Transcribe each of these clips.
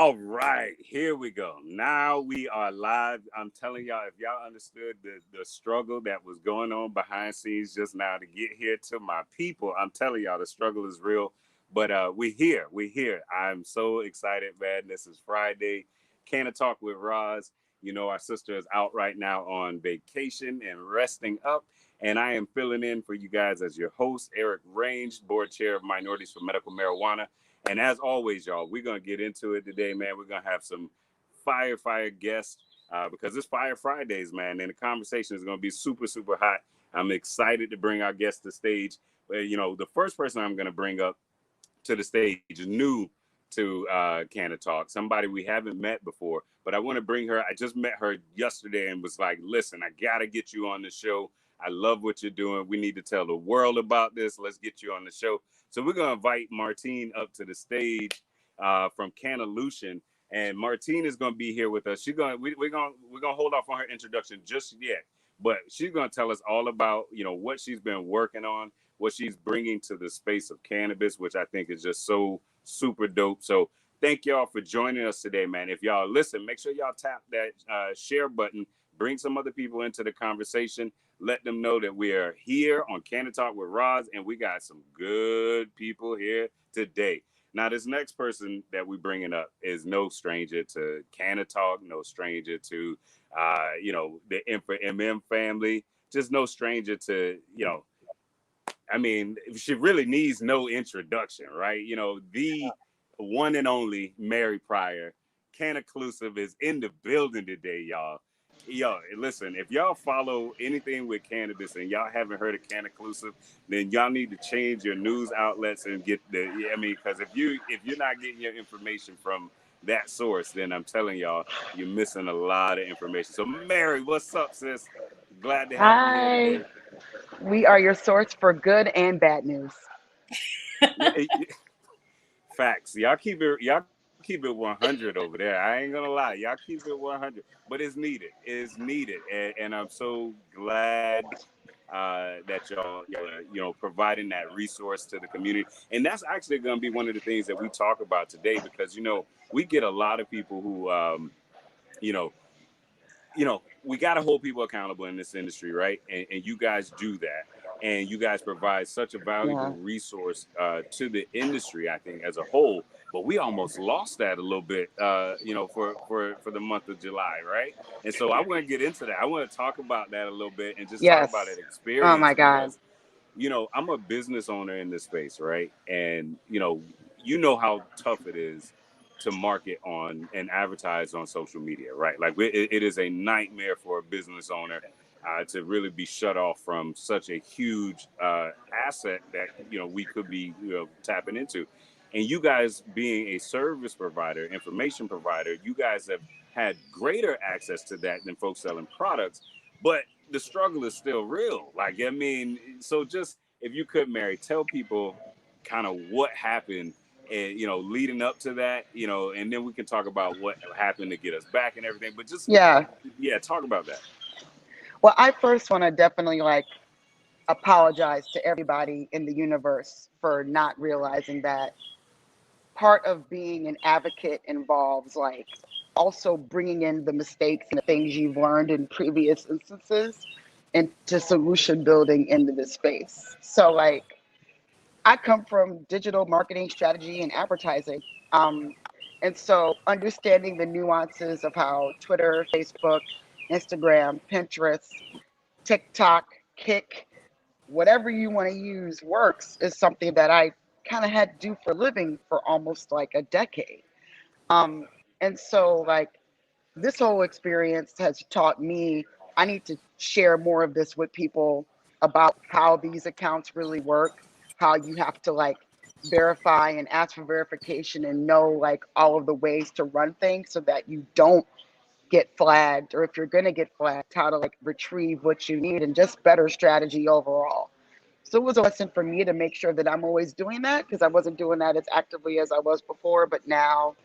All right, here we go. Now we are live. I'm telling y'all, if y'all understood the struggle that was going on behind scenes just now to get here to my people, I'm telling y'all the struggle is real. But we here. We here. I'm so excited, man. This is Friday. CannaTalk with Roz. You know, our sister is out right now on vacation and resting up. And I am filling in for you guys as your host, Eric Range, board chair of Minorities for Medical Marijuana. And as always, y'all, we're going to get into it today, man. We're going to have some fire guests because it's Fire Fridays, man. And the conversation is going to be super, super hot. I'm excited to bring our guests to stage. You know, the first person I'm going to bring up to the stage is new to CannaTalk, somebody we haven't met before. But I want to bring her. I just met her yesterday and was like, listen, I got to get you on the show. I love what you're doing. We need to tell the world about this. Let's get you on the show. So we're going to invite Martine up to the stage from CannaLution. And Martine is going to be here with us. We're going to hold off on her introduction just yet. But she's going to tell us all about, you know, what she's been working on, what she's bringing to the space of cannabis, which I think is just so super dope. So thank y'all for joining us today, man. If y'all listen, make sure y'all tap that share button. Bring some other people into the conversation. Let them know that we are here on CannaTalk with Roz, and we got some good people here today. Now, this next person that we bringing up is no stranger to CannaTalk, no stranger to, you know, the MM family, just no stranger to, you know, I mean, she really needs no introduction, right? You know, the one and only Mary Pryor, CannaClusive is in the building today, y'all. Yo, listen, if y'all follow anything with cannabis and y'all haven't heard of CannaClusive, then y'all need to change your news outlets and get the, I mean, because if you're not getting your information from that source, then I'm telling y'all, you're missing a lot of information. So Mary, what's up, sis? Glad to have you here Hi. today. We are your source for good and bad news. Facts. Y'all keep it 100 over there. I ain't gonna lie. Y'all keep it 100. But it's needed. It's needed. And I'm so glad that y'all are, you know, providing that resource to the community. And that's actually gonna be one of the things that we talk about today because, you know, we get a lot of people who you know, we got to hold people accountable in this industry, right? And you guys do that. And you guys provide such a valuable Yeah. resource to the industry, I think, as a whole. But we almost lost that a little bit, you know, for the month of July, right? And so I want to get into that. I want to talk about that a little bit and just talk about Yes. that Oh experience my God. because, you know, I'm a business owner in this space, right? And, you know how tough it is to market on and advertise on social media, right? Like it is a nightmare for a business owner to really be shut off from such a huge asset that we could be tapping into. And you guys being a service provider, information provider, you guys have had greater access to that than folks selling products, but the struggle is still real. Like, I mean, so just if you could, Mary, tell people kind of what happened and leading up to that, and then we can talk about what happened to get us back and everything. But just Yeah. yeah, talk about that. Well, I first want to definitely apologize to everybody in the universe for not realizing that part of being an advocate involves also bringing in the mistakes and the things you've learned in previous instances into solution building into this space. So I come from digital marketing strategy and advertising. Um, and so understanding the nuances of how Twitter, Facebook, Instagram, Pinterest, TikTok, Kick, whatever you want to use works is something that I kind of had to do for a living for almost a decade. Um, and so this whole experience has taught me I need to share more of this with people about how these accounts really work, how you have to verify and ask for verification and know all of the ways to run things so that you don't get flagged, or if you're going to get flagged, how to retrieve what you need and just better strategy overall. So it was a lesson for me to make sure that I'm always doing that because I wasn't doing that as actively as I was before, but now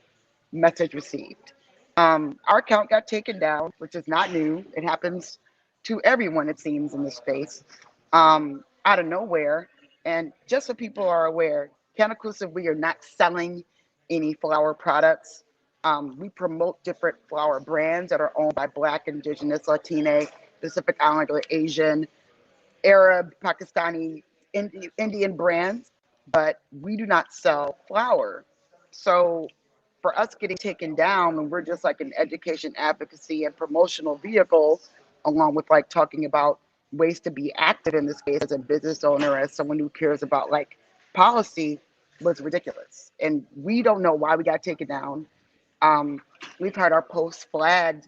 message received. Our account got taken down, which is not new. It happens to everyone, it seems, in this space, out of nowhere. And just so people are aware, CannaClusive, we are not selling any flower products. We promote different flower brands that are owned by Black, Indigenous, Latine, Pacific Islander, Asian, Arab, Pakistani, Indian brands, but we do not sell flour. So for us getting taken down, and we're just like an education, advocacy, and promotional vehicle, along with like talking about ways to be active in this space as a business owner, as someone who cares about like policy, was ridiculous. And we don't know why we got taken down. Um, we've had our posts flagged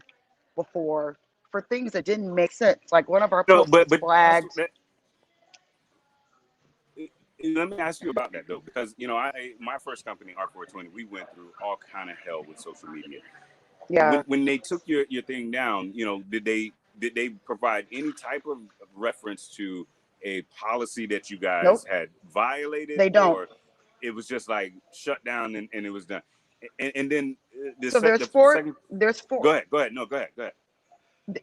before for things that didn't make sense. Like one of our No, posts was flagged. let me ask you about that though, because my first company, R420, we went through all kind of hell with social media. Yeah. When they took your thing down, did they provide any type of reference to a policy that you guys Nope. had violated? They don't. Or it was just like shut down and it was done? And then so there's four. second, There's four. Go ahead. No, go ahead.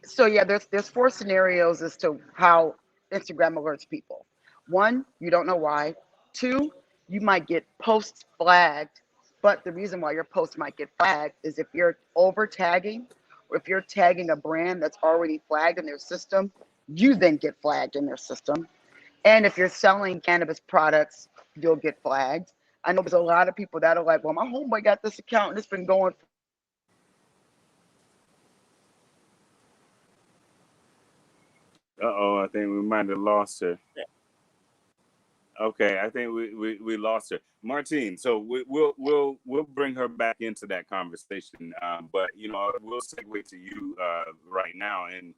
So yeah, there's four scenarios as to how Instagram alerts people. One, you don't know why. Two, you might get posts flagged, but the reason why your post might get flagged is if you're over tagging, or if you're tagging a brand that's already flagged in their system, you then get flagged in their system. And if you're selling cannabis products, you'll get flagged. I know there's a lot of people that are like, well, my homeboy got this account and it's been going. I think we might have lost her. Okay, I think we lost her, Martine. So we'll bring her back into that conversation. But we'll segue to you right now, and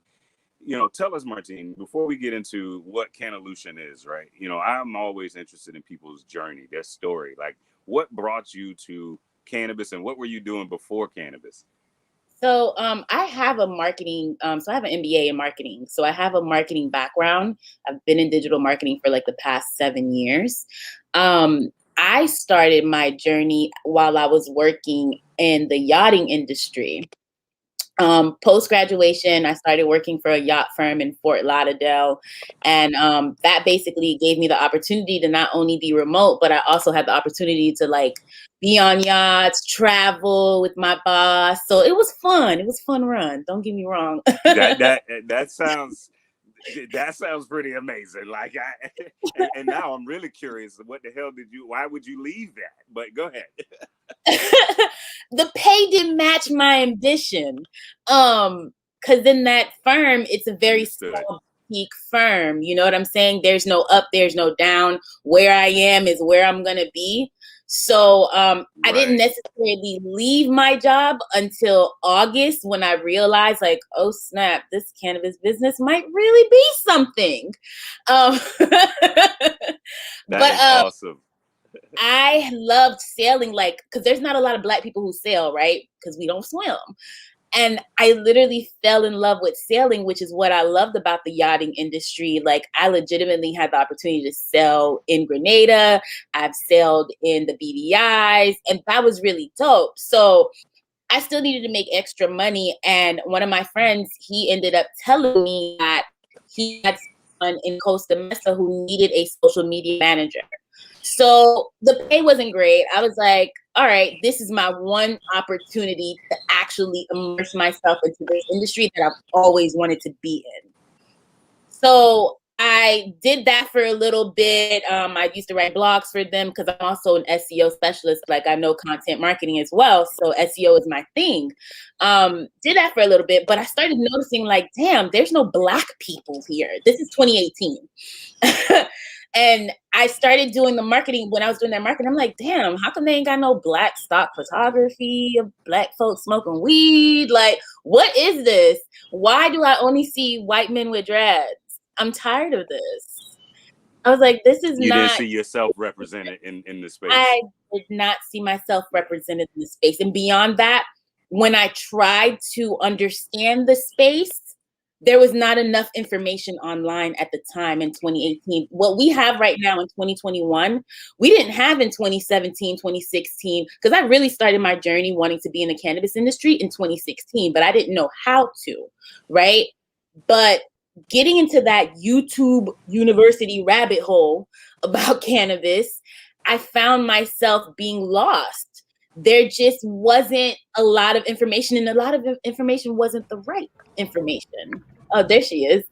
tell us, Martine, before we get into what Cannalution is, right? I'm always interested in people's journey, their story. Like, what brought you to cannabis, and what were you doing before cannabis? So I have a marketing, so I have an MBA in marketing. So I have a marketing background. I've been in digital marketing for like the past 7 years. I started my journey while I was working in the yachting industry. Post-graduation, I started working for a yacht firm in Fort Lauderdale. And that basically gave me the opportunity to not only be remote, but I also had the opportunity to like be on yachts, travel with my boss. So it was fun. It was a fun run. Don't get me wrong. that sounds pretty amazing. Like and now I'm really curious. What the hell why would you leave that? But go ahead. The pay didn't match my ambition. Because in that firm, it's a very small peak firm. You know what I'm saying? There's no up, there's no down. Where I am is where I'm gonna be. So I didn't necessarily leave my job until August, when I realized, like, oh snap, this cannabis business might really be something. That is awesome. I loved sailing, like, because there's not a lot of Black people who sail, right? Because we don't swim. And I literally fell in love with sailing, which is what I loved about the yachting industry. Like, I legitimately had the opportunity to sail in Grenada. I've sailed in the BVIs, and that was really dope. So I still needed to make extra money. And one of my friends, he ended up telling me that he had someone in Costa Mesa who needed a social media manager. So the pay wasn't great. I was like, all right, this is my one opportunity to actually immerse myself into this industry that I've always wanted to be in. So I did that for a little bit. I used to write blogs for them because I'm also an SEO specialist. Like, I know content marketing as well. So SEO is my thing. Did that for a little bit, but I started noticing, like, damn, there's no Black people here. This is 2018. And I started doing the marketing. When I was doing that marketing, I'm like, damn, how come they ain't got no Black stock photography, Black folks smoking weed? Like, what is this? Why do I only see white men with dreads? I'm tired of this. I was like, this is you not. You didn't see yourself represented in the space. I did not see myself represented in the space. And beyond that, when I tried to understand the space, there was not enough information online at the time in 2018. What we have right now in 2021, we didn't have in 2017, 2016, because I really started my journey wanting to be in the cannabis industry in 2016, but I didn't know how to, right? But getting into that YouTube university rabbit hole about cannabis, I found myself being lost. there just wasn't a lot of information, and a lot of information wasn't the right information. Oh, there she is.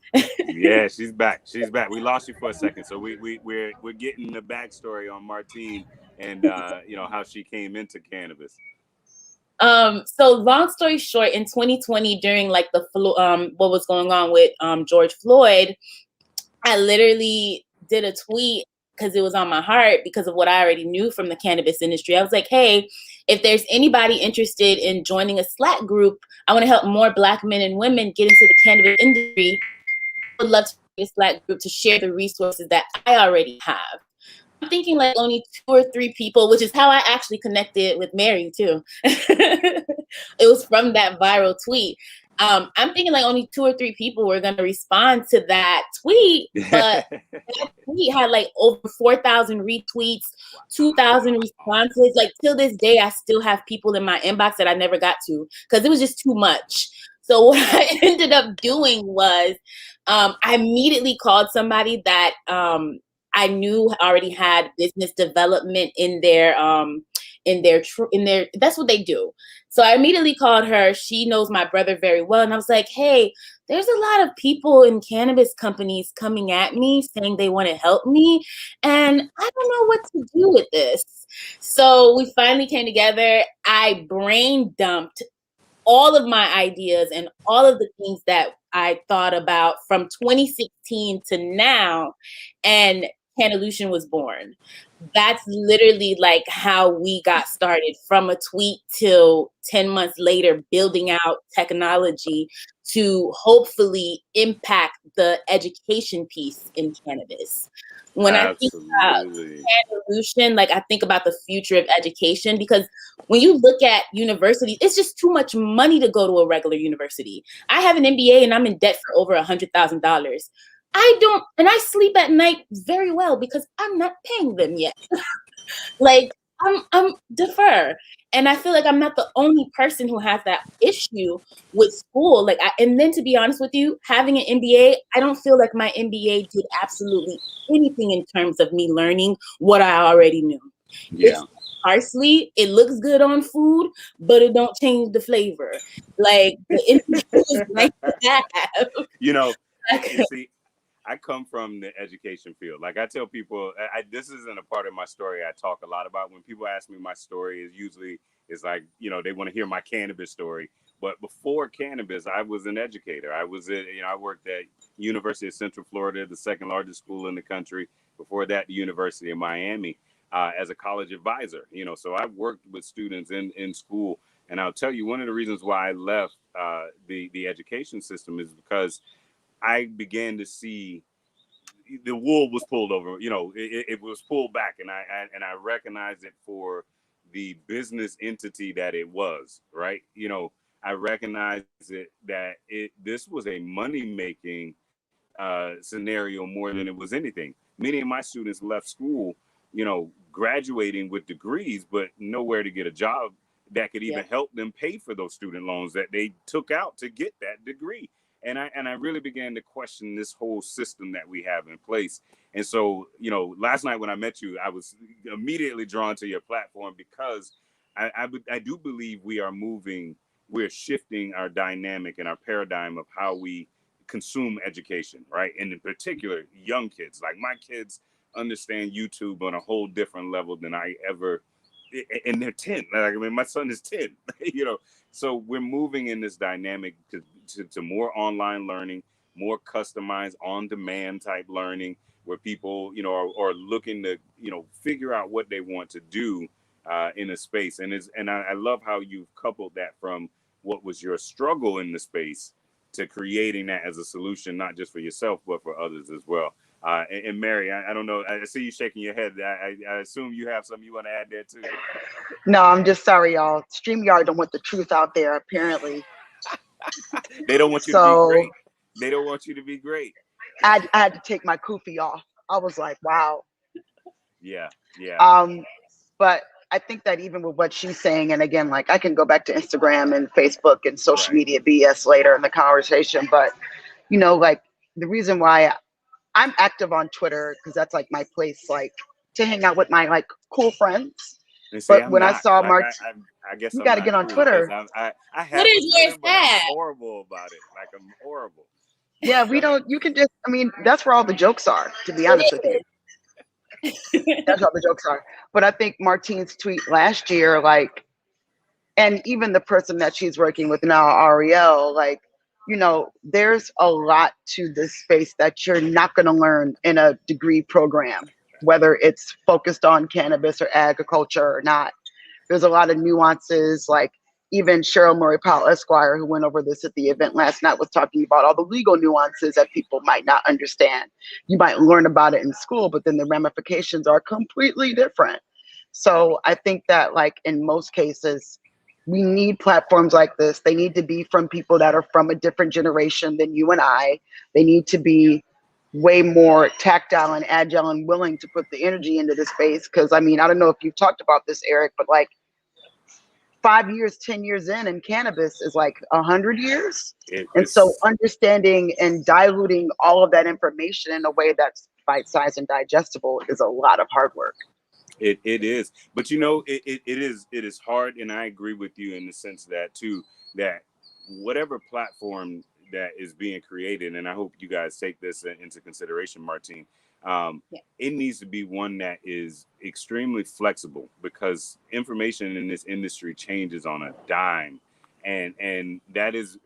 Yeah, she's back. She's back. We lost you for a second, so we're getting the backstory on Martine and how she came into cannabis. So long story short, in 2020, during like what was going on with George Floyd, I literally did a tweet because it was on my heart because of what I already knew from the cannabis industry. I was like, hey, if there's anybody interested in joining a Slack group, I want to help more Black men and women get into the cannabis industry. I would love to be a Slack group to share the resources that I already have. I'm thinking like only 2 or 3 people, which is how I actually connected with Mary too. It was from that viral tweet. I'm thinking like only 2 or 3 people were going to respond to that tweet, but that tweet had like over 4,000 retweets, 2,000 responses. Like till this day, I still have people in my inbox that I never got to because it was just too much. So what I ended up doing was I immediately called somebody that I knew already had business development in their that's what they do. So I immediately called her. She knows my brother very well. And I was like, hey, there's a lot of people in cannabis companies coming at me saying they want to help me. And I don't know what to do with this. So we finally came together. I brain dumped all of my ideas and all of the things that I thought about from 2016 to now. And Cannalution was born. That's literally like how we got started, from a tweet till 10 months later, building out technology to hopefully impact the education piece in cannabis. When I think about Cannalution, like I think about the future of education, because when you look at universities, it's just too much money to go to a regular university. I have an MBA and I'm in debt for over $100,000. And I sleep at night very well because I'm not paying them yet. Like I'm defer. And I feel like I'm not the only person who has that issue with school. Like, and then to be honest with you, having an MBA, I don't feel like my MBA did absolutely anything in terms of me learning what I already knew. Yeah. It's parsley, it looks good on food, but it don't change the flavor. Like the MBA is nice to have. You see, I come from the education field. Like I tell people, this isn't a part of my story I talk a lot about. When people ask me my story, it's like, they want to hear my cannabis story. But before cannabis, I was an educator. I worked at University of Central Florida, the second largest school in the country. Before that, the University of Miami, as a college advisor. So I worked with students in school. And I'll tell you, one of the reasons why I left the education system is because I began to see the wool was pulled over. It was pulled back, and I recognized it for the business entity that it was. Right. I recognized that this was a money making scenario more than it was anything. Many of my students left school, graduating with degrees, but nowhere to get a job that could even help them pay for those student loans that they took out to get that degree. And I really began to question this whole system that we have in place. And so, last night when I met you, I was immediately drawn to your platform because I do believe we're shifting our dynamic and our paradigm of how we consume education, right? And in particular, young kids. Like my kids understand YouTube on a whole different level than I ever, and they're 10. My son is 10, So we're moving in this dynamic to more online learning, more customized on-demand type learning, where people, are looking to, figure out what they want to do in a space. And I love how you've coupled that from what was your struggle in the space to creating that as a solution, not just for yourself, but for others as well. And Mary, I don't know. I see you shaking your head. I assume you have something you want to add there too. No, I'm just sorry, y'all. StreamYard don't want the truth out there, apparently. They don't want you to be great. They don't want you to be great. I had to take my kufi off. I was like, wow. Yeah. But I think that even with what she's saying, and again, like I can go back to Instagram and Facebook and social media BS later in the conversation, but like the reason why I'm active on Twitter, because that's like my place, like to hang out with my like cool friends. And see, But I'm when I not saw like Mart, I guess you I'm got to not get on too because Twitter. I What have a is where Twitter, it's but I'm at? horrible about it. Like I'm horrible. Yeah, we So don't. You can just. I mean, that's where all the jokes are. To be honest with you, It that's is. where all the jokes are. But I think Martine's tweet last year, like, and even the person that she's working with now, Ariel, like, there's a lot to this space that you're not going to learn in a degree program, whether it's focused on cannabis or agriculture or not. There's a lot of nuances, like even Cheryl Murray Powell Esquire, who went over this at the event last night, was talking about all the legal nuances that people might not understand. You might learn about it in school, but then the ramifications are completely different. So I think that, like, in most cases, we need platforms like this. They need to be from people that are from a different generation than you and I. They need to be way more tactile and agile and willing to put the energy into the space. Because I mean, I don't know if you've talked about this, Eric, but like 5 years, 10 years in cannabis is like 100 years. And so it's understanding and diluting all of that information in a way that's bite-sized and digestible is a lot of hard work. it is, but it is hard, and I agree with you in the sense that too, that whatever platform that is being created, and I hope you guys take this into consideration, Martine. Yeah. It needs to be one that is extremely flexible because information in this industry changes on a dime, and that is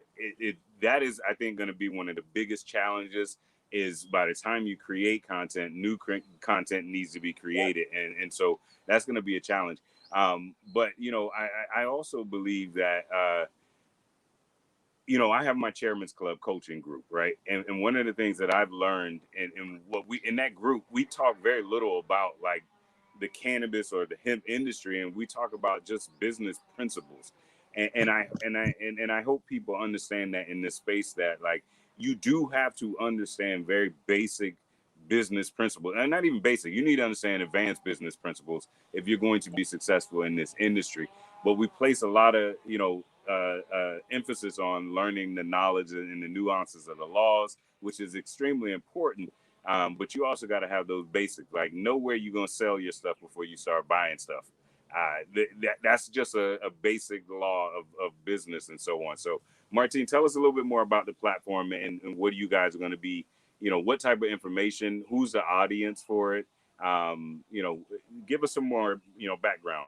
that is I think going to be one of the biggest challenges is by the time you create content, new content needs to be created, and so that's going to be a challenge. But I also believe that I have my chairman's club coaching group, right? And one of the things that I've learned, and what we in that group, we talk very little about like the cannabis or the hemp industry, and we talk about just business principles. And I hope people understand that in this space that like you do have to understand very basic business principles, and not even basic. You need to understand advanced business principles if you're going to be successful in this industry. But we place a lot of emphasis on learning the knowledge and the nuances of the laws, which is extremely important. But you also got to have those basics, like know where you're going to sell your stuff before you start buying stuff. That's just a basic law of business and so on. So, Martine, tell us a little bit more about the platform and what you guys are going to be, what type of information, who's the audience for it. Give us some more, background.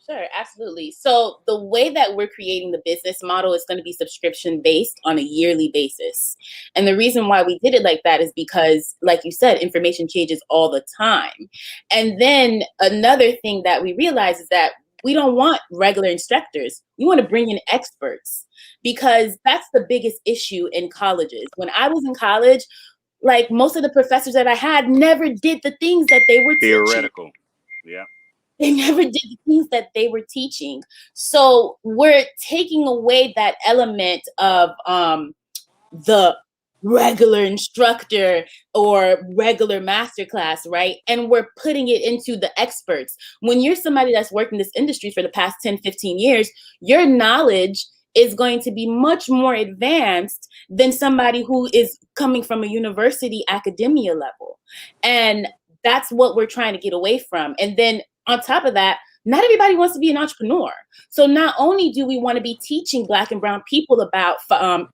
Sure, absolutely. So the way that we're creating the business model is going to be subscription based on a yearly basis. And the reason why we did it like that is because, like you said, information changes all the time. And then another thing that we realize is that we don't want regular instructors. We want to bring in experts because that's the biggest issue in colleges. When I was in college, like most of the professors that I had never did the things that they were teaching. Theoretical. Yeah. They never did the things that they were teaching. So we're taking away that element of the regular instructor or regular masterclass, right? And we're putting it into the experts. When you're somebody that's worked in this industry for the past 10, 15 years, your knowledge is going to be much more advanced than somebody who is coming from a university academia level. And that's what we're trying to get away from. And then on top of that, not everybody wants to be an entrepreneur. So not only do we want to be teaching Black and brown people about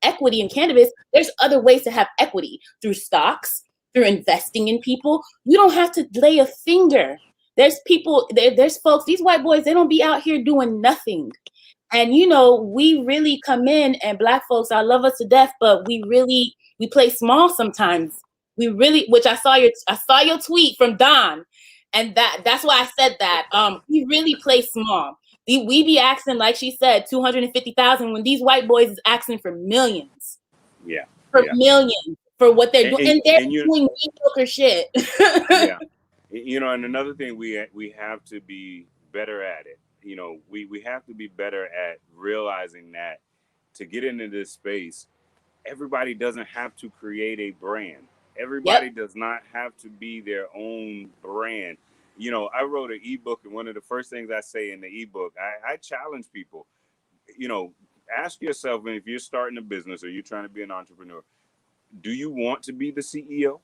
equity in cannabis, there's other ways to have equity through stocks, through investing in people. You don't have to lay a finger. There's people, there's folks, these white boys, they don't be out here doing nothing. And we really come in, and Black folks, I love us to death, but we play small sometimes. We really, which I saw your tweet from Don, and that's why I said that. We really play small. We be asking, like she said, 250,000 when these white boys is asking for millions. Yeah. For Yeah. millions for what they're doing, and they're And you doing mediocre shit. yeah. And another thing we have to be better at it. We have to be better at realizing that to get into this space, everybody doesn't have to create a brand. Yep. Everybody does not have to be their own brand. I wrote an ebook, and one of the first things I say in the ebook, I challenge people, ask yourself, if you're starting a business or you're trying to be an entrepreneur, do you want to be the CEO?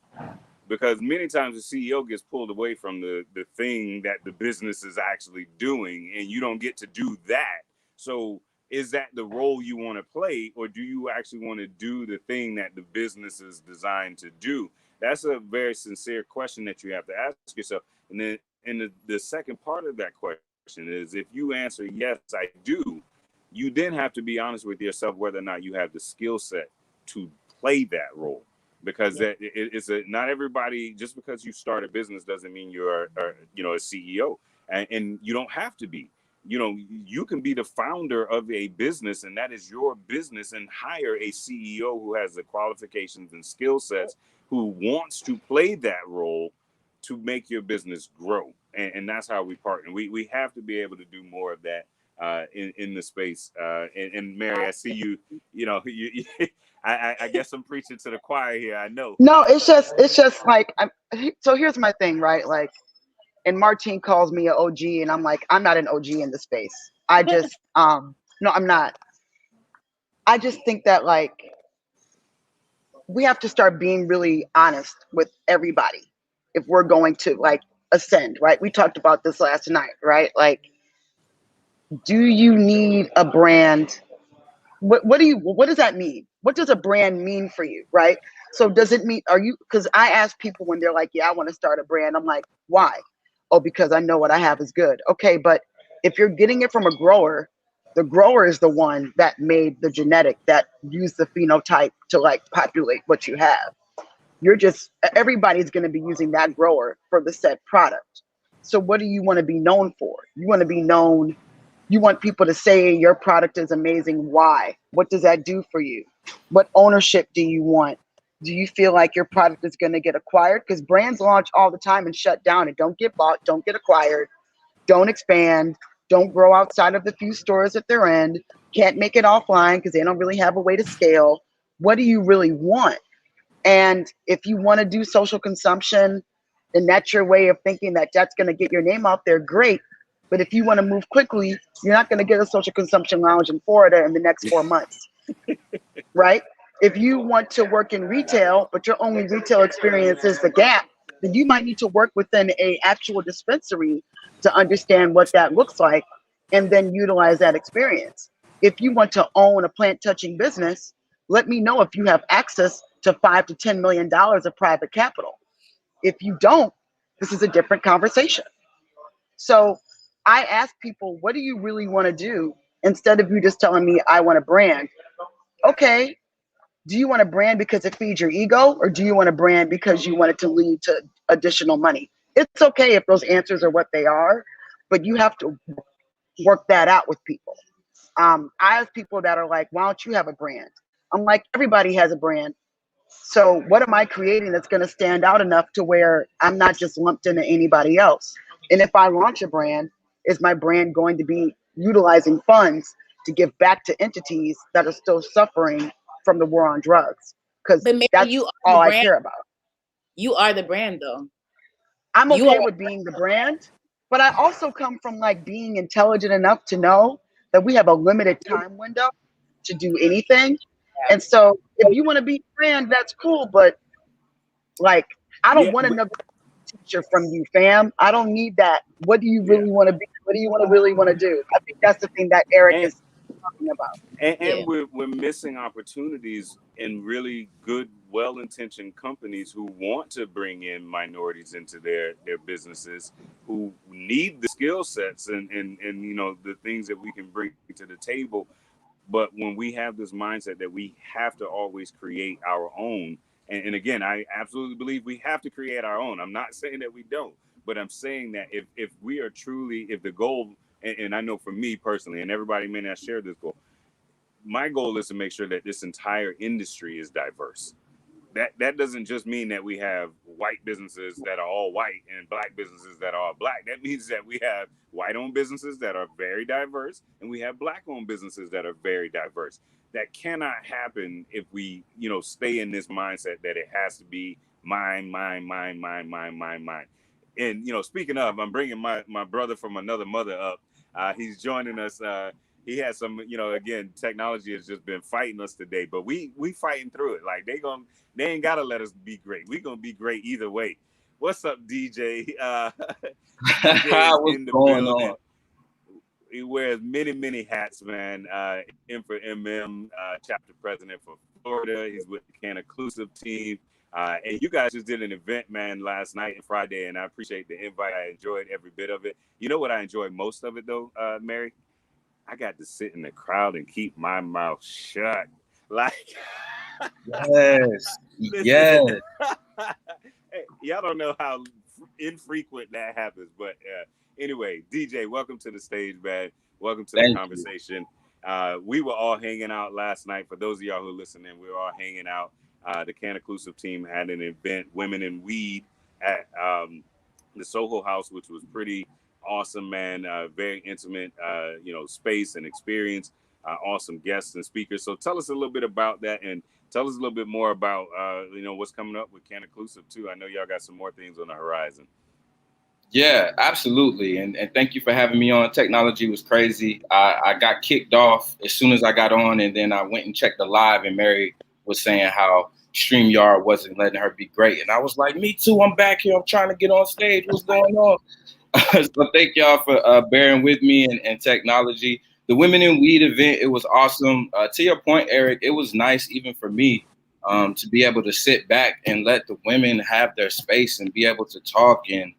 because many times the CEO gets pulled away from the thing that the business is actually doing, and you don't get to do that. So is that the role you want to play, or do you actually want to do the thing that the business is designed to do? That's a very sincere question that you have to ask yourself. And then the second part of that question is, if you answer yes, I do, you then have to be honest with yourself whether or not you have the skill set to play that role. Because it's not everybody, just because you start a business doesn't mean you're a CEO, and you don't have to be. You can be the founder of a business, and that is your business, and hire a CEO who has the qualifications and skill sets, who wants to play that role to make your business grow. And that's how we partner. We have to be able to do more of that in the space. And Mary, I see you. I guess I'm preaching to the choir here. I know. No, it's just like so here's my thing, right? Like, and Martine calls me an OG, and I'm like, I'm not an OG in the space. I just no, I'm not. I just think that, like, we have to start being really honest with everybody if we're going to, like, ascend, right? We talked about this last night, right? Like, do you need a brand? What does that mean? What does a brand mean for you, right? So does it mean, are you, because I ask people when they're like, yeah, I want to start a brand. I'm like, why? Oh, because I know what I have is good. Okay, but if you're getting it from a grower, the grower is the one that made the genetic, that used the phenotype to, like, populate what you have. You're just, everybody's going to be using that grower for the said product. So what do you want to be known for? You want to be known, you want people to say your product is amazing. Why? What does that do for you? What ownership do you want? Do you feel like your product is going to get acquired? Because brands launch all the time and shut down and don't get bought, don't get acquired, don't expand, don't grow outside of the few stores that they're in, can't make it offline because they don't really have a way to scale. What do you really want? And if you want to do social consumption, and that's your way of thinking that that's going to get your name out there, great. But if you want to move quickly, you're not going to get a social consumption lounge in Florida in the next 4 months, right? If you want to work in retail, but your only retail experience is the Gap, then you might need to work within a actual dispensary to understand what that looks like, and then utilize that experience. If you want to own a plant touching business, let me know if you have access to $5 to $10 million of private capital. If you don't, this is a different conversation. So I ask people, what do you really want to do? Instead of you just telling me, I want a brand. Okay, do you want a brand because it feeds your ego, or do you want a brand because you want it to lead to additional money? It's okay if those answers are what they are, but you have to work that out with people. I have people that are like, why don't you have a brand? I'm like, everybody has a brand. So what am I creating that's going to stand out enough to where I'm not just lumped into anybody else? And if I launch a brand, is my brand going to be utilizing funds to give back to entities that are still suffering from the war on drugs? Because But maybe that's you are the all I brand. care about. You are the brand, though. I'm You okay are. with being the brand, but I also come from, like, being intelligent enough to know that we have a limited time window to do anything. And so if you want to be a brand, that's cool, but, like, I don't Yeah, want another teacher from you, fam. I don't need that. What do you yeah. really want to be? What do you want to really want to do? I think that's the thing that Eric And is talking about. Yeah. we're missing opportunities in really good, well-intentioned companies who want to bring in minorities into their businesses, who need the skill sets and the things that we can bring to the table. But when we have this mindset that we have to always create our own, and again, I absolutely believe we have to create our own. I'm not saying that we don't, but I'm saying that if we are truly, if the goal, and I know for me personally, and everybody may not share this goal, my goal is to make sure that this entire industry is diverse. That doesn't just mean that we have white businesses that are all white and black businesses that are all black. That means that we have white owned businesses that are very diverse, and we have black owned businesses that are very diverse. That cannot happen if we stay in this mindset that it has to be mine, mine, mine, mine, mine, mine, mine. And speaking of, I'm bringing my brother from another mother up. He's joining us. he had some, again, technology has just been fighting us today, but we fighting through it. Like they ain't gotta let us be great. We gonna be great either way. What's up, DJ? DJ is What's in the going building. on? He wears many hats, man. M for MM, chapter president for Florida. He's with the CannaClusive team. And you guys just did an event, man, last night and Friday, and I appreciate the invite. I enjoyed every bit of it. You know what I enjoyed most of it, though, Mary? I got to sit in the crowd and keep my mouth shut. Like, Yes, listen, yes. hey, y'all don't know how infrequent that happens. But anyway, DJ, welcome to the stage, man. Welcome to the Thank you. conversation. We were all hanging out last night. For those of y'all who are listening, we were all hanging out. The CannaClusive team had an event, Women in Weed, at the Soho House, which was pretty awesome, man. Very intimate, space and experience. Awesome guests and speakers. So tell us a little bit about that, and tell us a little bit more about what's coming up with CannaClusive too. I know y'all got some more things on the horizon. Yeah, absolutely. And thank you for having me on. Technology was crazy. I got kicked off as soon as I got on, and then I went and checked the live, and Mary was saying how StreamYard wasn't letting her be great. And I was like, me too. I'm back here. I'm trying to get on stage. What's going on? So thank y'all for bearing with me and technology. The Women in Weed event, it was awesome. To your point, Eric, it was nice even for me to be able to sit back and let the women have their space and be able to talk and,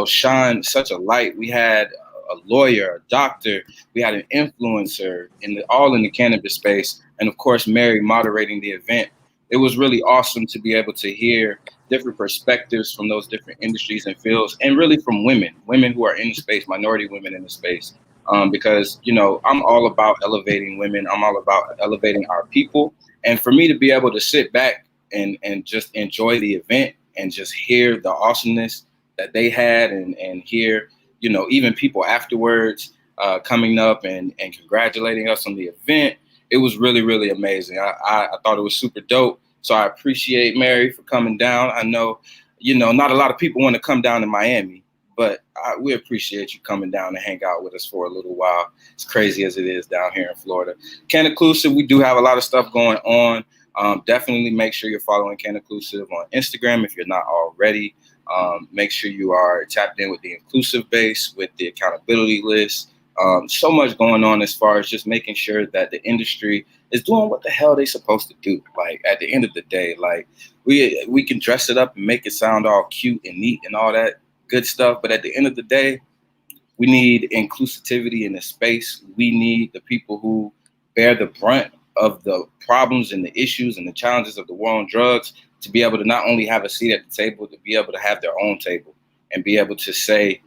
shine such a light. We had a lawyer, a doctor, we had an influencer, all in the cannabis space. And of course, Mary moderating the event. It was really awesome to be able to hear different perspectives from those different industries and fields, and really from women who are in the space, minority women in the space. Because, I'm all about elevating women. I'm all about elevating our people. And for me to be able to sit back and just enjoy the event and just hear the awesomeness that they had and hear, even people afterwards coming up and congratulating us on the event, it was really, really amazing. I thought it was super dope. So I appreciate Mary for coming down. I know, not a lot of people want to come down to Miami, but we appreciate you coming down and hang out with us for a little while. It's crazy as it is down here in Florida. CannaClusive, we do have a lot of stuff going on. Definitely make sure you're following CannaClusive on Instagram if you're not already. Make sure you are tapped in with the inclusive base, with the accountability list. So much going on as far as just making sure that the industry is doing what the hell they're supposed to do. Like at the end of the day, like we can dress it up and make it sound all cute and neat and all that good stuff. But at the end of the day, we need inclusivity in the space. We need the people who bear the brunt of the problems and the issues and the challenges of the war on drugs to be able to not only have a seat at the table, to be able to have their own table and be able to say,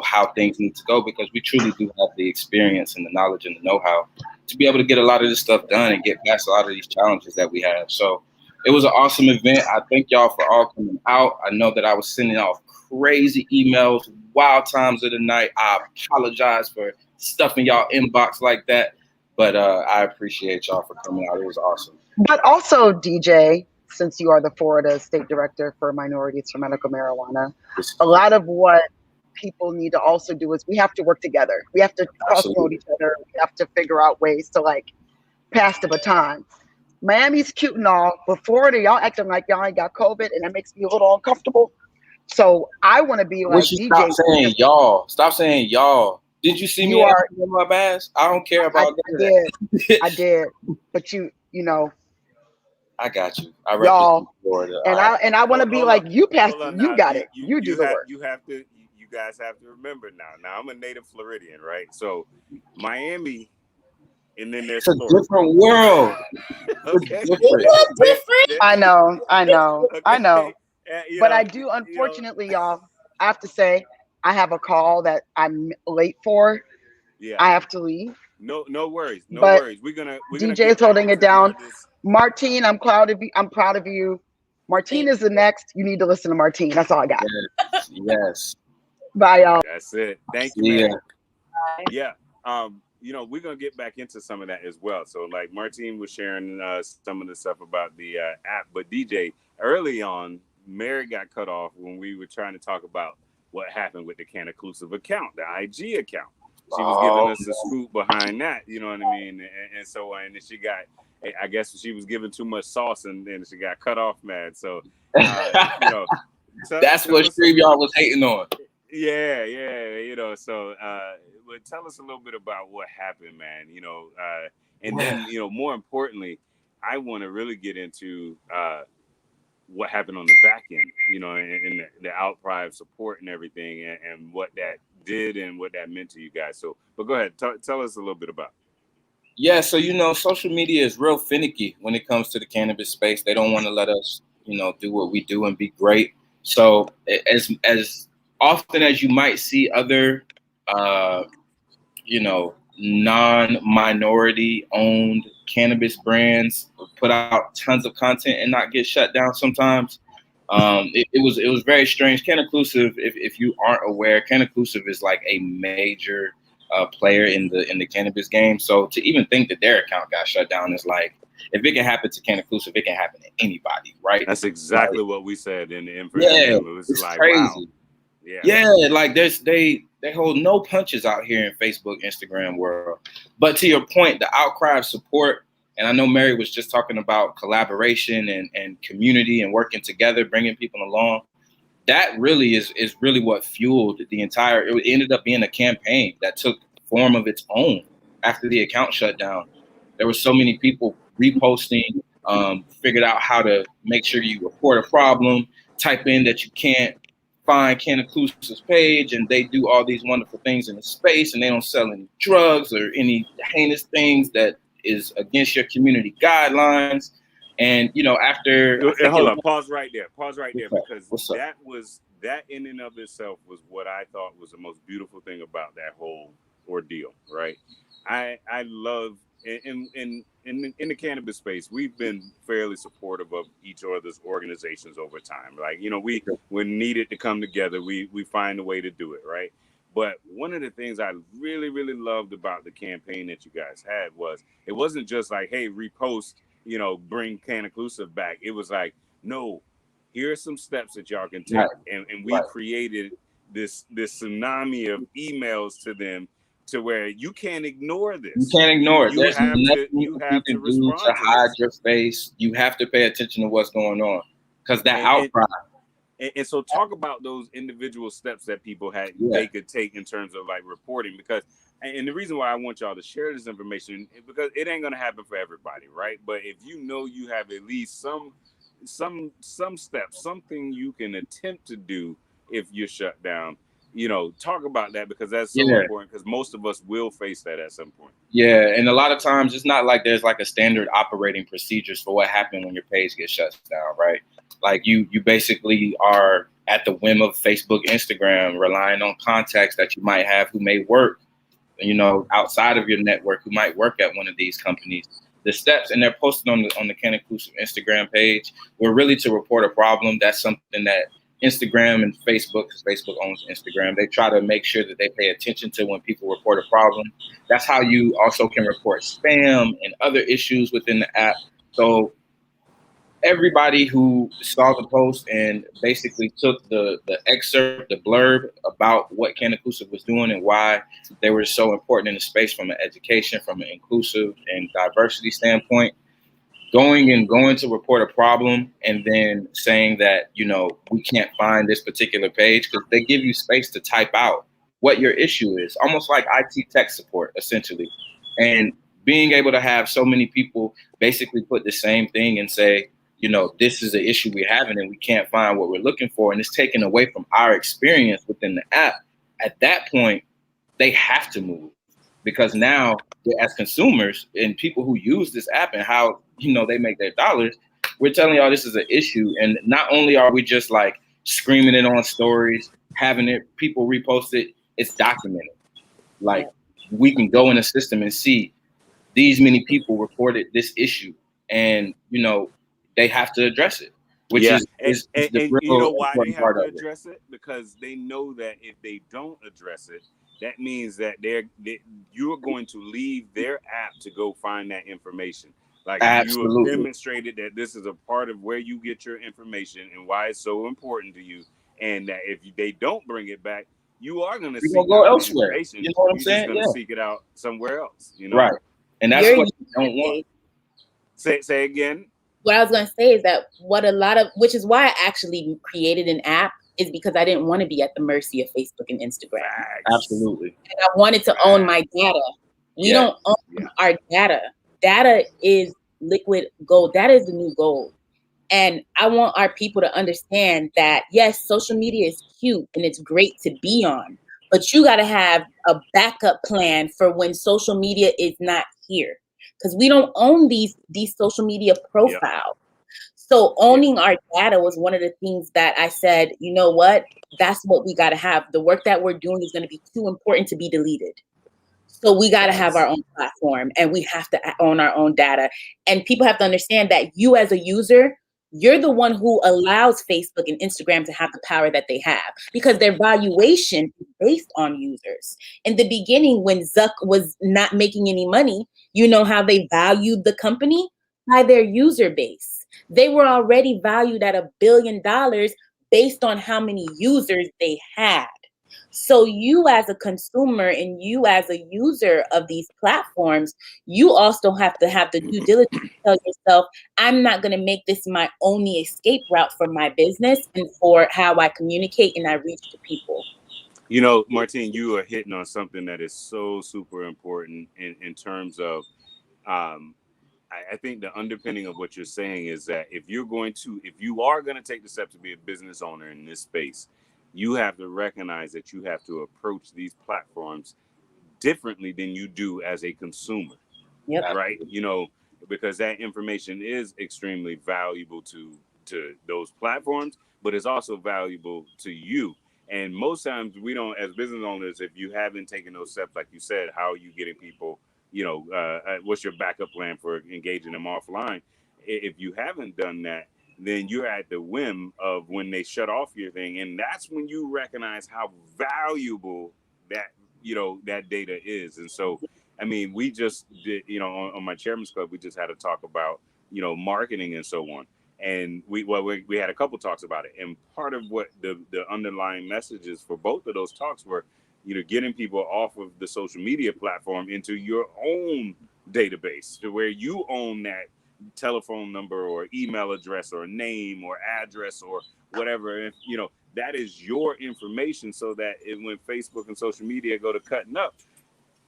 how things need to go, because we truly do have the experience and the knowledge and the know-how to be able to get a lot of this stuff done and get past a lot of these challenges that we have. So it was an awesome event. I thank y'all for all coming out. I know that I was sending off crazy emails, wild times of the night. I apologize for stuffing y'all inbox like that, but I appreciate y'all for coming out. It was awesome. But also, DJ, since you are the Florida State Director for Minorities for Medical Marijuana, a lot of what people need to also do is we have to work together. We have to cross-promote each other. We have to figure out ways to pass the baton. Miami's cute and all, but Florida, y'all acting like y'all ain't got COVID, and that makes me a little uncomfortable. So I want to be like DJ. Stop saying y'all. Stop saying y'all. Did you see me in my ass? I don't care about that. I did. But you know. I got you. I y'all, Florida. And I want to be like, you passed it. You got it. You do the work. You guys have to remember now. Now I'm a native Floridian, right? So Miami, and then there's Florida. A different world. Okay. Different. I know. Okay. But I do, unfortunately, y'all, I have to say, I have a call that I'm late for. Yeah. I have to leave. No worries. No worries. We're gonna DJ is holding it down. Martine, I'm proud of you. Martine is the next. You need to listen to Martine. That's all I got. Yes. Bye, y'all. That's it. Thank you, man. Yeah. We're gonna get back into some of that as well. So, like Martine was sharing some of the stuff about the app, but DJ, early on, Mary got cut off when we were trying to talk about what happened with the CannaClusive account, the IG account. She was giving us the scoop behind that, you know what I mean? And so, and then she got, I guess she was giving too much sauce, and then she got cut off mad. So, you know, that's what StreamYard was hating on. Yeah, you know. So, but tell us a little bit about what happened, man. You know, and then, you know, more importantly, I want to really get into what happened on the back end, you know, and the outcry of support and everything, and what that did and what that meant to you guys. So, but go ahead, tell us a little bit about it. Yeah, so, you know, social media is real finicky when it comes to the cannabis space. They don't want to let us, you know, do what we do and be great. So as often as you might see other, you know, non-minority owned cannabis brands put out tons of content and not get shut down sometimes. It was very strange. CannaClusive, if you aren't aware, CannaClusive is like a major player in the cannabis game. So to even think that their account got shut down is like, if it can happen to CannaClusive, it can happen to anybody, right? That's exactly what we said in the info. Yeah, it was it's like crazy. Wow. Yeah, like they hold no punches out here in Facebook, Instagram world. But to your point, the outcry of support, and I know Mary was just talking about collaboration and community and working together, bringing people along. That really is really what fueled the entire. It ended up being a campaign that took form of its own after the account shut down. There were so many people reposting, figured out how to make sure you report a problem, type in that you can't find CannaClusive's page, and they do all these wonderful things in the space, and they don't sell any drugs or any heinous things that is against your community guidelines. And, you know, after hold on, pause right there, because that in and of itself was what I thought was the most beautiful thing about that whole ordeal, right? I love in the cannabis space, we've been fairly supportive of each other's organizations over time. Like, you know, we needed to come together, we find a way to do it, right? But one of the things I really, really loved about the campaign that you guys had was it wasn't just like, hey, repost, you know, bring CannaClusive back. It was like, no, here are some steps that y'all can take. Right. And we created this tsunami of emails to them to where you can't ignore this. You can't ignore it. There's nothing you have to do to hide your face. You have to pay attention to what's going on, because that outcry. And so talk about those individual steps that people had they could take in terms of like reporting, because and the reason why I want y'all to share this information is because it ain't gonna happen for everybody, right? But if you know you have at least some steps, something you can attempt to do if you're shut down, you know, talk about that, because that's so important, because most of us will face that at some point. Yeah, and a lot of times it's not like there's like a standard operating procedures for what happened when your page gets shut down, right? Like you basically are at the whim of Facebook, Instagram, relying on contacts that you might have who may work, you know, outside of your network, who might work at one of these companies. The steps, and they're posted on the CannaClusive Instagram page, were really to report a problem. That's something that Instagram and Facebook, because Facebook owns Instagram, they try to make sure that they pay attention to when people report a problem. That's how you also can report spam and other issues within the app. So everybody who saw the post and basically took the excerpt, the blurb about what CannaClusive was doing and why they were so important in the space from an education, from an inclusive and diversity standpoint, going to report a problem and then saying that, you know, we can't find this particular page, because they give you space to type out what your issue is, almost like IT tech support, essentially. And being able to have so many people basically put the same thing and say, you know, this is an issue we're having and we can't find what we're looking for, and it's taken away from our experience within the app. At that point, they have to move, because now as consumers and people who use this app and how, you know, they make their dollars, we're telling y'all this is an issue. And not only are we just like screaming it on stories, having it, people repost it, it's documented. Like, we can go in the system and see these many people reported this issue, and, you know, they have to address it, which is the real, you know why they have to address it? Because they know that if they don't address it, that means that you're going to leave their app to go find that information. Like, you have demonstrated that this is a part of where you get your information and why it's so important to you, and that if they don't bring it back, you are going to You're seek gonna go out the elsewhere. information. You know what I'm You're saying? just going to Yeah. seek it out somewhere else. You know, Right. And that's Your what you don't user want. base. Say again. What I was going to say is that which is why I actually created an app, is because I didn't want to be at the mercy of Facebook and Instagram. Facts. Absolutely. And I wanted to own my data. We don't own our data. Data is liquid gold. That is the new gold. And I want our people to understand that, yes, social media is cute and it's great to be on, but you got to have a backup plan for when social media is not here, because we don't own these social media profiles. So owning our data was one of the things that I said, you know what, that's what we got to have. The work that we're doing is going to be too important to be deleted. So we got to have our own platform, and we have to own our own data. And people have to understand that you as a user, you're the one who allows Facebook and Instagram to have the power that they have, because their valuation is based on users. In the beginning, when Zuck was not making any money, you know how they valued the company? By their user base. They were already valued at $1 billion based on how many users they had. So you as a consumer and you as a user of these platforms, you also have to have the due diligence to tell yourself, I'm not going to make this my only escape route for my business and for how I communicate and I reach the people. You know, Martine, you are hitting on something that is so super important in terms of, I think the underpinning of what you're saying is that if you are going to take the step to be a business owner in this space, you have to recognize that you have to approach these platforms differently than you do as a consumer. Yep. Right? You know, because that information is extremely valuable to those platforms, but it's also valuable to you. And most times we don't, as business owners, if you haven't taken those steps, like you said, how are you getting people, you know, what's your backup plan for engaging them offline? If you haven't done that, then you're at the whim of when they shut off your thing. And that's when you recognize how valuable that, you know, that data is. And so, I mean, we just did, you know, on my chairman's club, we just had to talk about, you know, marketing and so on. And we had a couple talks about it. And part of what the underlying messages for both of those talks were, you know, getting people off of the social media platform into your own database, to where you own that telephone number or email address or name or address or whatever. And, you know, that is your information, so that when Facebook and social media go to cutting up,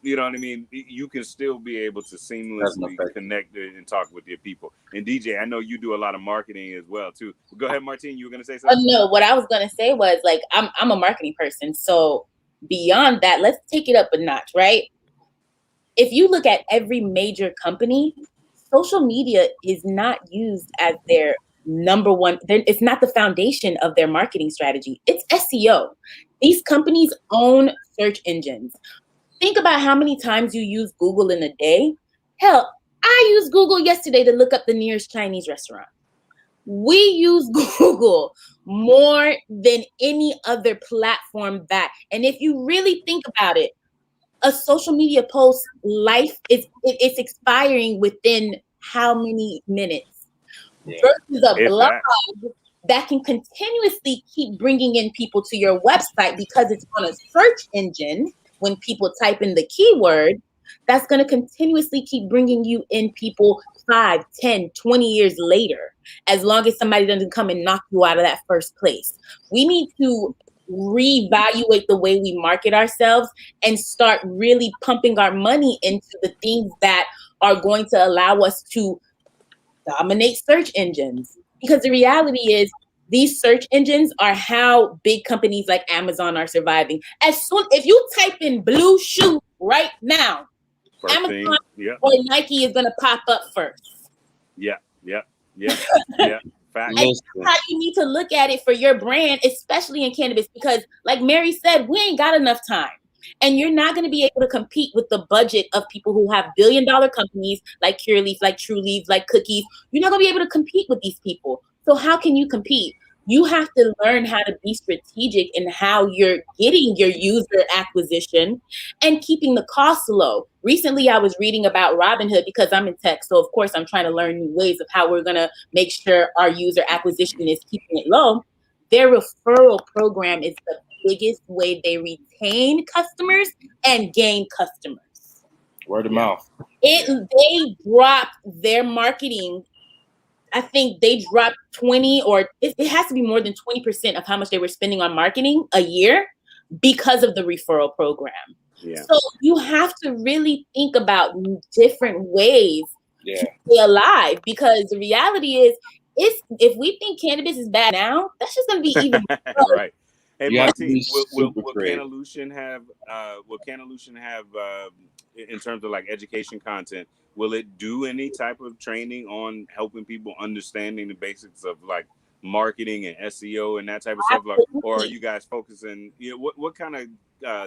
you know what I mean, you can still be able to seamlessly connect and talk with your people. And DJ, I know you do a lot of marketing as well too. Go ahead, Martine, you were gonna say something? No, what I was gonna say was, like, I'm a marketing person. So beyond that, let's take it up a notch, right? If you look at every major company, social media is not used as their number one. It's not the foundation of their marketing strategy. It's SEO. These companies own search engines. Think about how many times you use Google in a day. Hell, I used Google yesterday to look up the nearest Chinese restaurant. We use Google more than any other platform that. And if you really think about it, a social media post life it's expiring within how many minutes? Versus a blog that can continuously keep bringing in people to your website because it's on a search engine. When people type in the keyword, that's going to continuously keep bringing you in people 5, 10, 20 years later, as long as somebody doesn't come and knock you out of that first place. We need to reevaluate the way we market ourselves and start really pumping our money into the things that are going to allow us to dominate search engines. Because the reality is, these search engines are how big companies like Amazon are surviving. If you type in blue shoe right now, first Amazon thing, or Nike is going to pop up first. Yeah. Fact. And that's how you need to look at it for your brand, especially in cannabis, because like Mary said, we ain't got enough time. And you're not going to be able to compete with the budget of people who have billion-dollar companies like Curaleaf, like True Leaf, like Cookies. You're not going to be able to compete with these people. So how can you compete? You have to learn how to be strategic in how you're getting your user acquisition and keeping the costs low. Recently, I was reading about Robinhood because I'm in tech. So, of course, I'm trying to learn new ways of how we're going to make sure our user acquisition is keeping it low. Their referral program is the biggest way they retain customers and gain customers. Word of mouth. They dropped their marketing. I think they dropped 20, or it has to be more than 20% of how much they were spending on marketing a year because of the referral program. Yeah. So you have to really think about different ways Yeah. to stay alive, because the reality is, if we think cannabis is bad now, that's just going to be even worse. Right. Hey, You have to Martine, be will super creative. CannaTalk have in terms of like education content, will it do any type of training on helping people understanding the basics of like marketing and SEO and that type of stuff? Like, or are you guys focusing, what kind of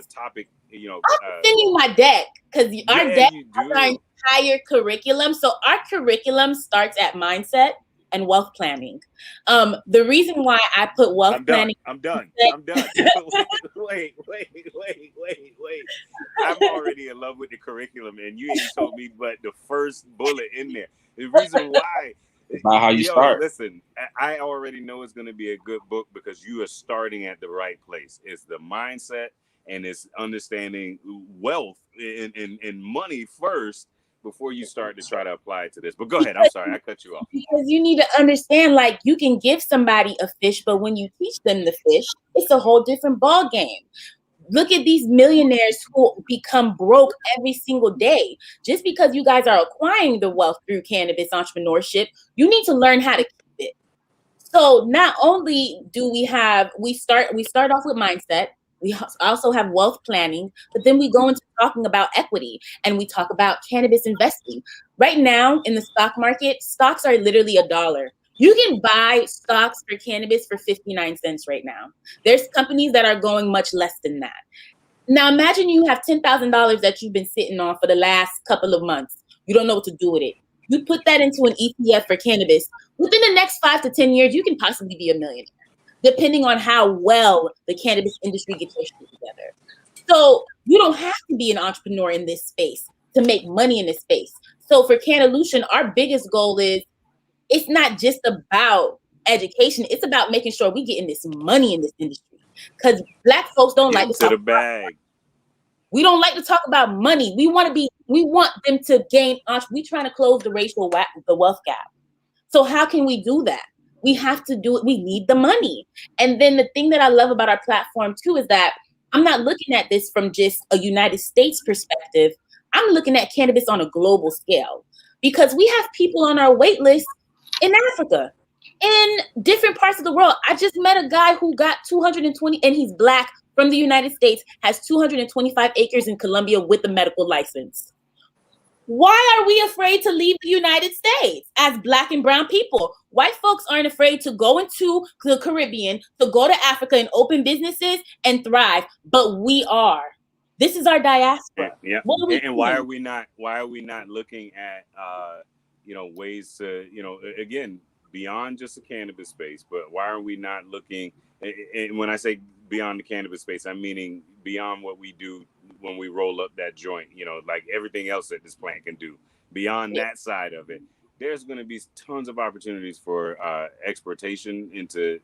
topic, I'm sending my deck, because our deck has our entire curriculum. So our curriculum starts at mindset and wealth planning. The reason why I put wealth planning. I'm done. Wait. I'm already in love with the curriculum, and you ain't told me but the first bullet in there. The reason why. About how you start. Listen, I already know it's going to be a good book because you are starting at the right place. It's the mindset and it's understanding wealth and money first before you start to try to apply it to this. But go ahead. I'm sorry, I cut you off. Because you need to understand, like, you can give somebody a fish, but when you teach them the fish, it's a whole different ball game. Look at these millionaires who become broke every single day. Just because you guys are acquiring the wealth through cannabis entrepreneurship, you need to learn how to keep it. So not only do we start off with mindset, we also have wealth planning, but then we go into talking about equity and we talk about cannabis investing. Right now in the stock market, stocks are literally $1. You can buy stocks for cannabis for 59 cents right now. There's companies that are going much less than that. Now imagine you have $10,000 that you've been sitting on for the last couple of months. You don't know what to do with it. You put that into an ETF for cannabis. Within the next 5 to 10 years, you can possibly be a millionaire, depending on how well the cannabis industry gets their shit together. So you don't have to be an entrepreneur in this space to make money in this space. So for CannaTalk, our biggest goal is, it's not just about education. It's about making sure we get in this money in this industry. Because Black folks don't like to talk the bag. We don't like to talk about money. We want them to gain. We're trying to close the the wealth gap. So how can we do that? We have to do it. We need the money. And then the thing that I love about our platform too is that I'm not looking at this from just a United States perspective. I'm looking at cannabis on a global scale, because we have people on our wait list in Africa, in different parts of the world. I just met a guy who got 220, and he's Black, from the United States, has 225 acres in Colombia with a medical license. Why are we afraid to leave the United States as Black and brown people? White folks aren't afraid to go into the Caribbean, to go to Africa and open businesses and thrive, but we are. This is our diaspora. Yeah. And why are we not looking at ways to, again, beyond just the cannabis space, but why are we not looking, and when I say beyond the cannabis space, I'm meaning beyond what we do when we roll up that joint, like everything else that this plant can do. Beyond that side of it, there's going to be tons of opportunities for exportation into